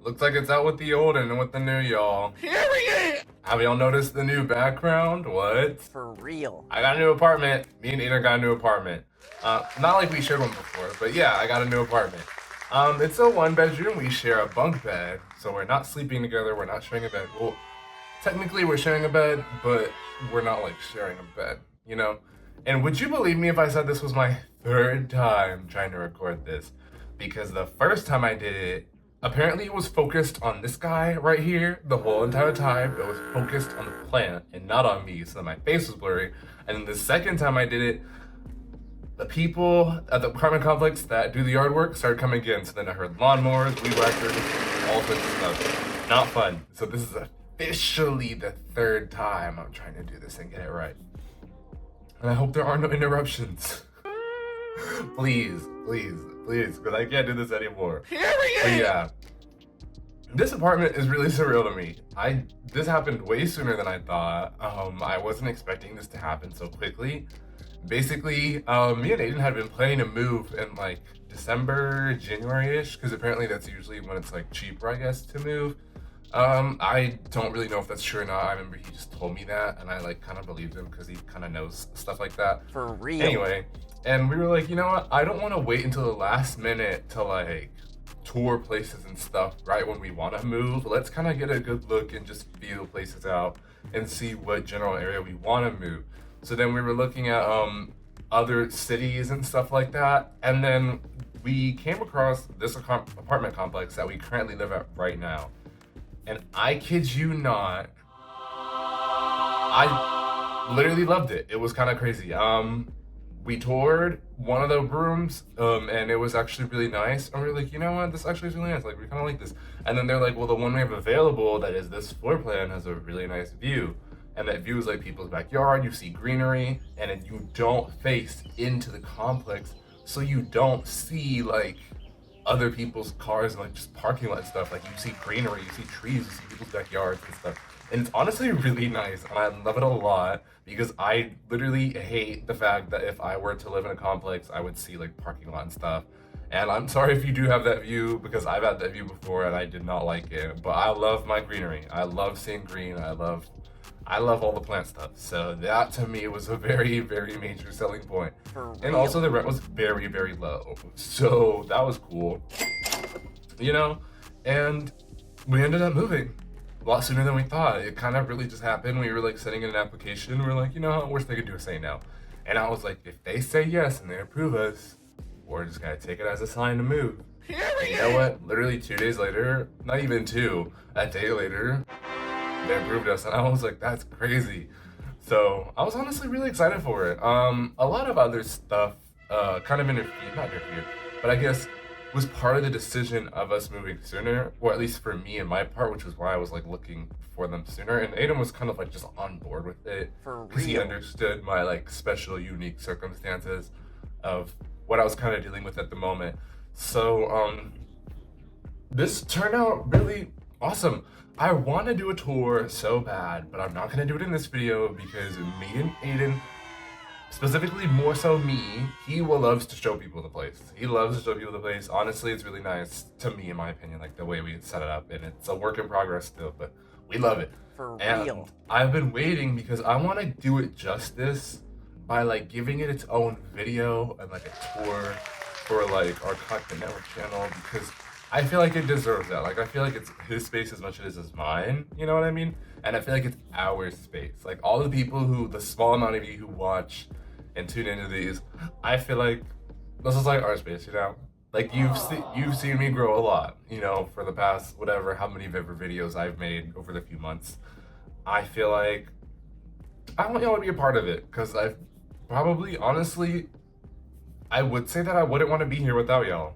Looks like it's out with the old and with the new, y'all. Period! Have y'all noticed the new background? What? For real. I got a new apartment. Me and Aiden got a new apartment. Not like we shared one before, but yeah, I got a new apartment. It's a 1-bedroom. We share a bunk bed, so we're not sleeping together. We're not sharing a bed. Well, technically we're sharing a bed, but we're not like sharing a bed, you know? And would you believe me if I said this was my third time trying to record this? Because the first time I did it, apparently it was focused on this guy right here the whole entire time. It was focused on the plant and not on me, so my face was blurry. And then the second time I did it, the people at the apartment complex that do the yard work started coming in. So then I heard lawnmowers, weed whackers, all sorts of stuff. Not fun. So this is officially the third time I'm trying to do this and get it right. And I hope there are no interruptions. Please, because I can't do this anymore. Period! But yeah, this apartment is really surreal to me. This happened way sooner than I thought. I wasn't expecting this to happen so quickly. Basically, me and Aiden had been planning to move in like December, January-ish, because apparently that's usually when it's like cheaper, I guess, to move. I don't really know if that's true or not. I remember he just told me that, and I like kind of believed him because he kind of knows stuff like that. For real. Anyway, and we were like, you know what? I don't want to wait until the last minute to like tour places and stuff right when we want to move. Let's kind of get a good look and just feel places out and see what general area we want to move. So then we were looking at other cities and stuff like that, and then we came across this apartment complex that we currently live at right now. And I kid you not, I literally loved it. It was kind of crazy. We toured one of the rooms, and it was actually really nice. And we were like, you know what, this actually is really nice. Like, we kind of like this. And then they're like, well, the one we have available that is this floor plan has a really nice view. And that view is like people's backyard. You see greenery, and then you don't face into the complex, so you don't see like other people's cars and like just parking lot stuff. Like you see greenery, you see trees, you see people's backyards and stuff. And it's honestly really nice, and I love it a lot because I literally hate the fact that if I were to live in a complex, I would see like parking lot and stuff. And I'm sorry if you do have that view, because I've had that view before and I did not like it. But I love my greenery. I love seeing green. I love all the plant stuff. So that to me was a very, very major selling point. And also the rent was very, very low. So that was cool. You know? And we ended up moving a lot sooner than we thought. It kind of really just happened. We were like sending in an application. We're like, you know, worst they could do is say no. And I was like, if they say yes and they approve us, we're just gonna take it as a sign to move. And you know what? Literally 2 days later, not even two, a day later, they approved us, and I was like, that's crazy. So I was honestly really excited for it. A lot of other stuff kind of not interfered, but I guess was part of the decision of us moving sooner, or at least for me and my part, which was why I was like looking for them sooner. And Aiden was kind of like just on board with it because he understood my like special, unique circumstances of what I was kind of dealing with at the moment. So this turned out really awesome. I want to do a tour so bad, but I'm not going to do it in this video because me and Aiden, specifically more so me, he loves to show people the place. He loves to show people the place. Honestly, it's really nice to me, in my opinion, like the way we set it up. And it's a work in progress still, but we love it. For and real. I've been waiting because I want to do it justice by like giving it its own video and like a tour for like our Content Network channel, because I feel like it deserves that. Like, I feel like it's his space as much as it is mine, you know what I mean? And I feel like it's our space. Like, all the people the small amount of you who watch and tune into these, I feel like this is like our space, you know? Like, you've seen me grow a lot, you know, for the past, whatever, how many ever videos I've made over the few months. I feel like I want y'all to be a part of it, because I've probably, honestly, I would say that I wouldn't want to be here without y'all.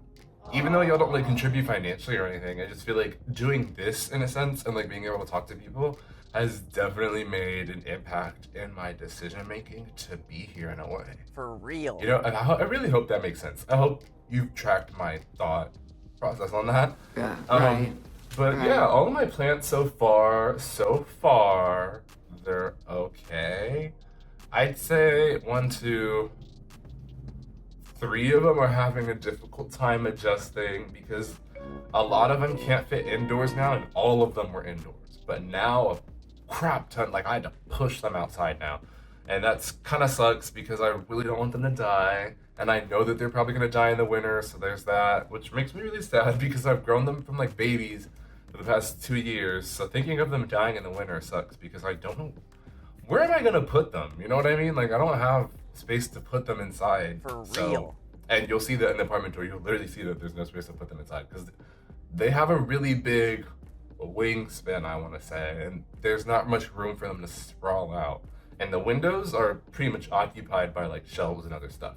Even though y'all don't like contribute financially or anything, I just feel like doing this in a sense and like being able to talk to people has definitely made an impact in my decision making to be here in a way. For real. You know, and I really hope that makes sense. I hope you've tracked my thought process on that. Yeah. Right. But yeah, all of my plants so far, they're okay. I'd say 1, 2, 3 of them are having a difficult time adjusting because A lot of them can't fit indoors now, and all of them were indoors. But now, a crap ton, like I had to push them outside now. And that's kind of sucks because I really don't want them to die. And I know that they're probably going to die in the winter, so there's that, which makes me really sad because I've grown them from like babies for the past 2 years. So thinking of them dying in the winter sucks because I don't know where am I going to put them? You know what I mean? Like, I don't have space to put them inside. For So, real. and you'll see that in the apartment tour. You'll literally see that there's no space to put them inside because they have a really big wingspan, I want to say, and there's not much room for them to sprawl out. And the windows are pretty much occupied by like shelves and other stuff.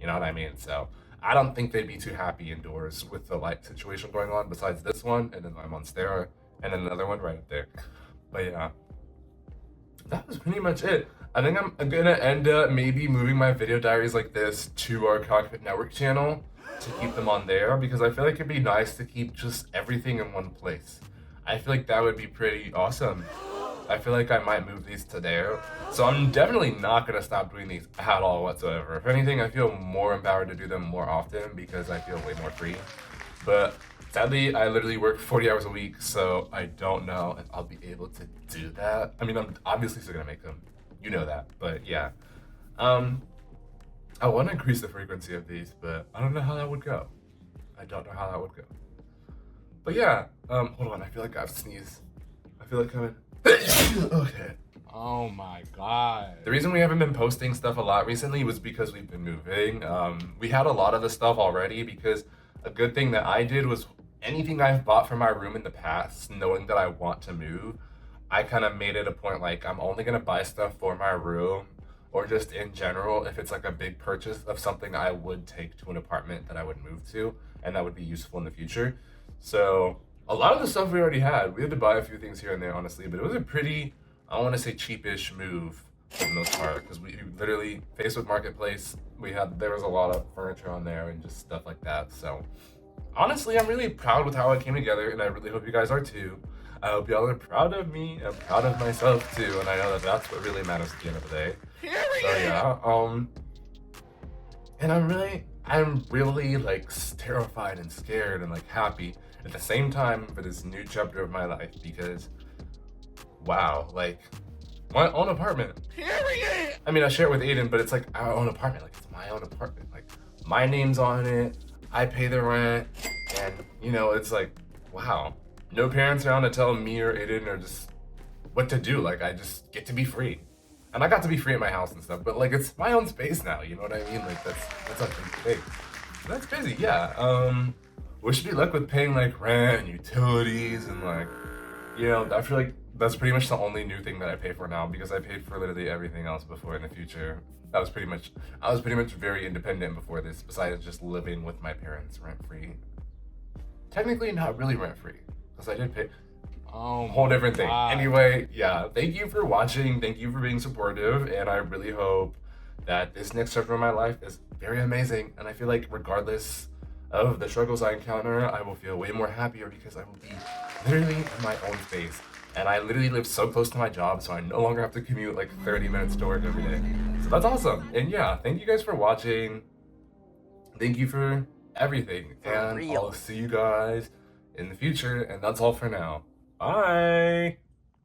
You know what I mean? So I don't think they'd be too happy indoors with the light situation going on. Besides this one, and then my Monstera, and then another one right up there. But yeah, that was pretty much it. I think I'm gonna end up maybe moving my video diaries like this to our Cockpit Network channel to keep them on there because I feel like it'd be nice to keep just everything in one place. I feel like that would be pretty awesome. I feel like I might move these to there. So I'm definitely not gonna stop doing these at all whatsoever. If anything, I feel more empowered to do them more often because I feel way more free. But sadly, I literally work 40 hours a week, so I don't know if I'll be able to do that. I mean, I'm obviously still gonna make them. You know that, but yeah. I want to increase the frequency of these, but I don't know how that would go. I don't know how that would go. But yeah, hold on, I feel like I've sneezed. I feel like I'm okay. Oh my god. The reason we haven't been posting stuff a lot recently was because we've been moving. We had a lot of the stuff already because a good thing that I did was anything I've bought for my room in the past, knowing that I want to move, I kind of made it a point like I'm only gonna buy stuff for my room or just in general if it's like a big purchase of something I would take to an apartment that I would move to and that would be useful in the future. So a lot of the stuff we already had. We had to buy a few things here and there, honestly, but it was a pretty, I want to say, cheapish move for the most part because we literally faced with Marketplace. There was a lot of furniture on there and just stuff like that. So honestly, I'm really proud with how it came together, and I really hope you guys are too. I hope y'all are proud of me. I'm proud of myself too, and I know that that's what really matters at the end of the day. So yeah, and I'm really like terrified and scared and like happy at the same time for this new chapter of my life because, wow, like my own apartment. Period. I mean, I share it with Aiden, but it's like our own apartment. Like it's my own apartment. Like my name's on it. I pay the rent, and you know, it's like, wow, no parents around to tell me or Aiden or just what to do. Like I just get to be free. And I got to be free at my house and stuff, but like it's my own space now, you know what I mean? Like that's a big thing. So that's crazy, yeah. Wish me luck with paying like rent and utilities and like, you know, I feel like that's pretty much the only new thing that I pay for now because I paid for literally everything else before in the future. I was pretty much very independent before this, besides just living with my parents rent free. Technically not really rent free, because I did pay. Whole different thing. Anyway, yeah, thank you for watching. Thank you for being supportive. And I really hope that this next chapter of my life is very amazing. And I feel like regardless of the struggles I encounter, I will feel way more happier because I will be literally in my own space. And I literally live so close to my job, so I no longer have to commute like 30 minutes to work every day. So that's awesome. And yeah, thank you guys for watching. Thank you for everything. And I'll see you guys in the future. And that's all for now. Bye.